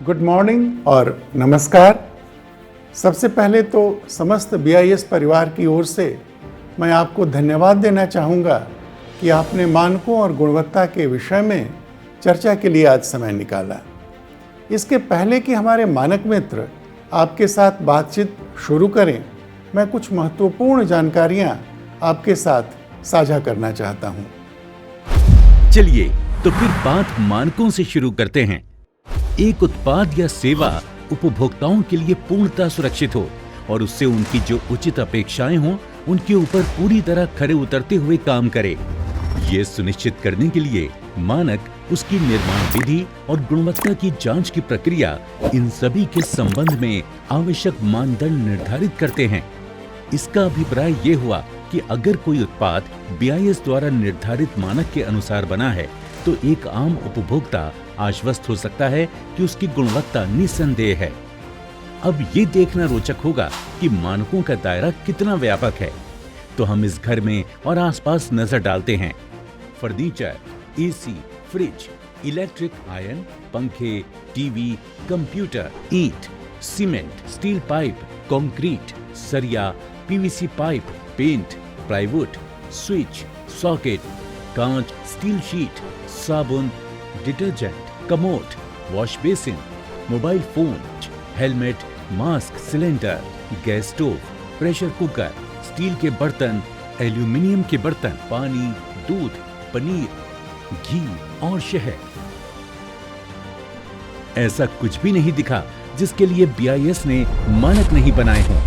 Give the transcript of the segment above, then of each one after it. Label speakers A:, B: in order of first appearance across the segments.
A: Good morning और नमस्कार। सबसे पहले तो समस्त BIS परिवार की ओर से मैं आपको धन्यवाद देना चाहूँगा कि आपने मानकों और गुणवत्ता के विषय में चर्चा के लिए आज समय निकाला। इसके पहले कि हमारे मानक मित्र आपके साथ बातचीत शुरू करें, मैं कुछ महत्वपूर्ण जानकारियाँ आपके साथ साझा करना चाहता हूँ।
B: चलिए तो फिर बात मानकों से शुरू करते हैं। एक उत्पाद या सेवा उपभोक्ताओं के लिए पूर्णतः सुरक्षित हो और उससे उनकी जो उचित अपेक्षाएं हों उनके ऊपर पूरी तरह खरे उतरते हुए काम करे। ये सुनिश्चित करने के लिए मानक उसकी निर्माण विधि और गुणवत्ता की जांच की प्रक्रिया, इन सभी के संबंध में आवश्यक मानदंड निर्धारित करते हैं। इसका अभिप्राय ये हुआ कि अगर कोई उत्पाद BIS द्वारा निर्धारित मानक के अनुसार बना है तो एक आम उपभोक्ता आश्वस्त हो सकता है कि उसकी गुणवत्ता निस्संदेह है। अब ये देखना रोचक होगा कि मानकों का दायरा कितना व्यापक है। तो हम इस घर में और आसपास नजर डालते हैं। Furniture, AC, fridge, electric iron, पंखे, टीवी, कंप्यूटर, ईंट, सीमेंट, स्टील पाइप, कंक्रीट, सरिया, PVC pipe, paint, plywood, switch, socket, कांच, स्टील शीट, साबुन, detergent, commode, wash basin, mobile phone, helmet, mask, cylinder, gas stove, pressure cooker, steel के बर्तन, aluminium के बर्तन, पानी, दूध, पनीर, घी और शहद। ऐसा कुछ भी नहीं दिखा जिसके लिए BIS ने मानक नहीं बनाए हों।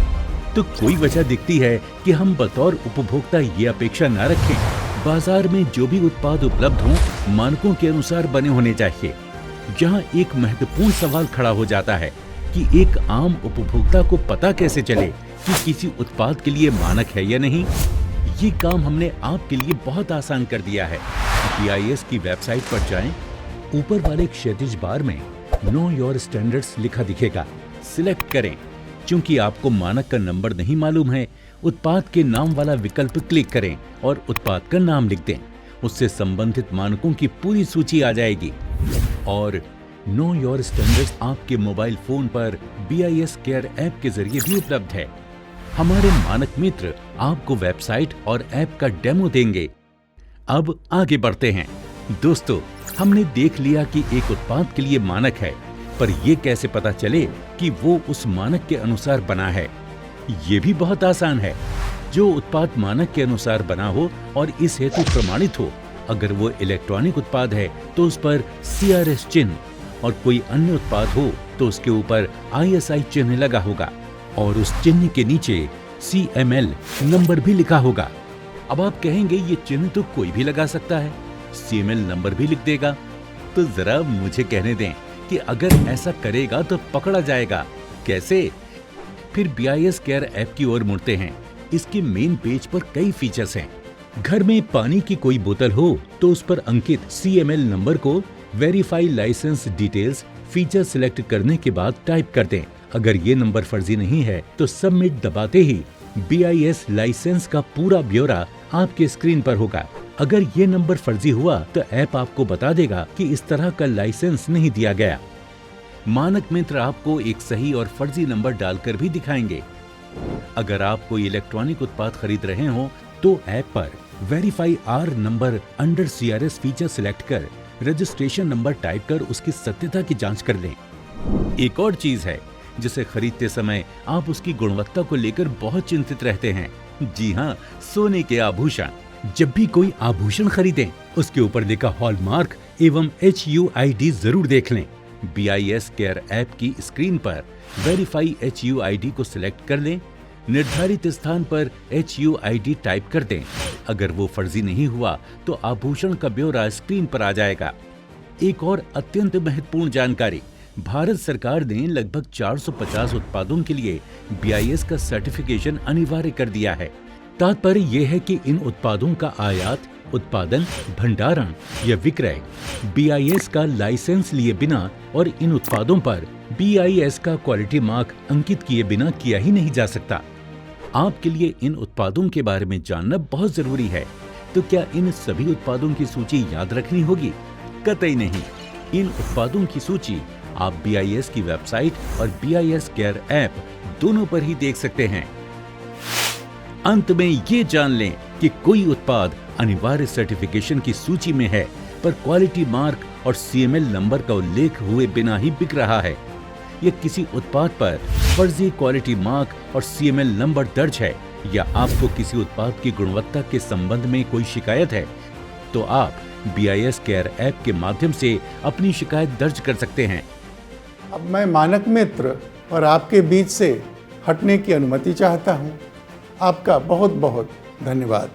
B: तो कोई वजह दिखती है कि हम बतौर उपभोक्ता ये अपेक्षा न रखें। बाजार में जो भी उत्पाद उपलब्ध हों मानकों के अनुसार बने होने चाहिए। यहाँ एक महत्वपूर्ण सवाल खड़ा हो जाता है कि एक आम उपभोक्ता को पता कैसे चले कि किसी उत्पाद के लिए मानक है या नहीं। ये काम हमने आपके लिए बहुत आसान कर दिया है। BIS की वेबसाइट पर जाएं, ऊपर वाले क्षैतिज बार में नो योर स्टैंडर्ड्स लिखा दिखेगा। सिलेक्ट करें। चूंकि आपको मानक का नंबर नहीं मालूम है, उत्पाद के नाम वाला विकल्प क्लिक करें और उत्पाद का नाम लिख दें। उससे संबंधित मानकों की पूरी सूची आ जाएगी। और नो योर स्टैंडर्ड्स आपके मोबाइल फोन पर BIS केयर ऐप के जरिए भी उपलब्ध है। हमारे मानक मित्र आपको वेबसाइट और ऐप का डेमो देंगे। अब आगे बढ़ते हैं। दोस्तों, हमने देख लिया कि एक उत्पाद के लिए मानक है, पर यह कैसे पता चले कि वो उस मानक के अनुसार बना है? ये भी बहुत आसान है। जो उत्पाद मानक के अनुसार बना हो और इस हेतु प्रमाणित हो, अगर वो इलेक्ट्रॉनिक उत्पाद है तो उस पर CRS चिन्ह, और कोई अन्य उत्पाद हो तो उसके ऊपर ISI चिन्ह लगा होगा और उस चिन्ह के नीचे CML नंबर भी लिखा होगा। अब आप कहेंगे ये चिन्ह तो कोई भी लगा सकता है, CML नंबर भी लिख देगा। तो जरा मुझे कहने दें कि अगर ऐसा करेगा तो पकड़ा जाएगा। कैसे? फिर BIS केयर ऐप की ओर मुड़ते हैं। इसके मेन पेज पर कई फीचर्स हैं। घर में पानी की कोई बोतल हो तो उस पर अंकित CML नंबर को verify licence details feature select करने के बाद टाइप कर दें। अगर ये नंबर फर्जी नहीं है तो सबमिट दबाते ही BIS लाइसेंस का पूरा ब्यौरा आपके स्क्रीन पर होगा। अगर ये नंबर फर्जी हुआ तो ऐप आपको बता देगा कि इस तरह का लाइसेंस नहीं दिया गया। मानक मित्र आपको एक सही और फर्जी नंबर डालकर भी दिखाएंगे। अगर आप कोई इलेक्ट्रॉनिक उत्पाद खरीद रहे हो तो ऐप पर verify R number under CRS feature select कर रजिस्ट्रेशन नंबर टाइप कर उसकी सत्यता की जांच कर लें। एक और चीज है जिसे खरीदते समय आप उसकी गुणवत्ता को लेकर बहुत चिंतित रहते हैं। जी हाँ, सोने के आभूषण। जब भी कोई आभूषण खरीदें उसके ऊपर लिखा हॉलमार्क एवं HUID जरूर देख लें। BIS केयर ऐप की स्क्रीन पर वेरीफाई HUID को सिलेक्ट कर लें। निर्धारित स्थान पर HUID टाइप कर दें। अगर वो फर्जी नहीं हुआ तो आभूषण का ब्यौरा स्क्रीन पर आ जाएगा। एक और अत्यंत महत्वपूर्ण जानकारी, भारत सरकार ने लगभग 450 उत्पादों के लिए BIS का सर्टिफिकेशन अनिवार्य कर दिया है। तात्पर्य यह है कि इन उत्पादों का आयात, उत्पादन, भंडारण या विक्रय BIS का लाइसेंस लिए बिना और इन उत्पादों पर BIS का क्वालिटी मार्क अंकित किए बिना किया ही नहीं जा सकता। आपके लिए इन उत्पादों के बारे में जानना बहुत जरूरी है। तो क्या इन सभी उत्पादों की सूची याद रखनी होगी? कतई नहीं। इन उत्पादों की सूची आप BIS की वेबसाइट और BIS केयर ऐप दोनों पर ही देख सकते हैं। अंत में ये जान लें कि कोई उत्पाद अनिवार्य सर्टिफिकेशन की सूची में है पर क्वालिटी मार्क और CML नंबर का उल्लेख हुए बिना ही बिक रहा है, या किसी उत्पाद पर फर्जी क्वालिटी मार्क और CML नंबर दर्ज है, या आपको किसी उत्पाद की गुणवत्ता के संबंध में कोई शिकायत है, तो आप BIS केयर ऐप के माध्यम से अपनी शिकायत दर्ज कर सकते हैं।
A: अब मैं मानक मित्र और आपके बीच से हटने की अनुमति चाहता हूँ। आपका बहुत बहुत धन्यवाद।